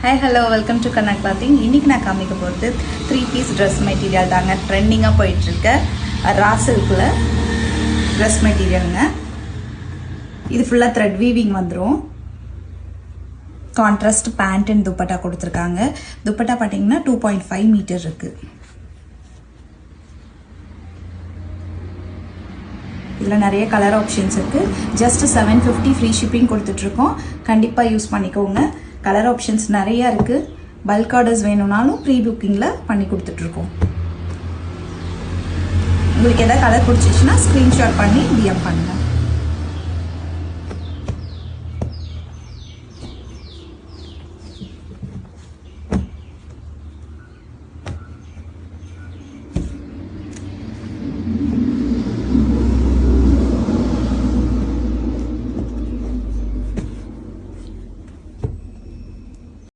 Hi, hello, welcome to Kanna Clothing. இன்னைக்கு நான் காமிக்க போறது 3-piece dress material தாங்க. ட்ரெண்டிங்கா போயிட்டு இருக்க ரா சில்க்ல dress materialங்க. இது ஃபுல்லா thread weaving வந்துரும். கான்ட்ராஸ்ட் பேண்ட் அண்ட் துப்பட்டா கொடுத்திருக்காங்க. துப்பட்டா பாத்தீங்கன்னா 2.5 மீட்டர் இருக்கு. இதுல நிறைய கலர் ஆப்ஷன்ஸ் இருக்கு. ஜஸ்ட் 750 ஃப்ரீ ஷிப்பிங் கொடுத்துட்டு இருக்கோம். கண்டிப்பா யூஸ் பண்ணிக்கோங்க. கலர் ஆப்ஷன்ஸ் நிறைய இருக்கு. பல்க் ஆர்டர்ஸ் வேணும்னாலும் ப்ரீ புக்கிங்ல பண்ணி கொடுத்துட்டு இருக்கோம். உங்களுக்கு ஏதாவது கலர் பிடிச்சிச்சுன்னா ஸ்கிரீன்ஷாட் பண்ணி DM பண்ணுங்க.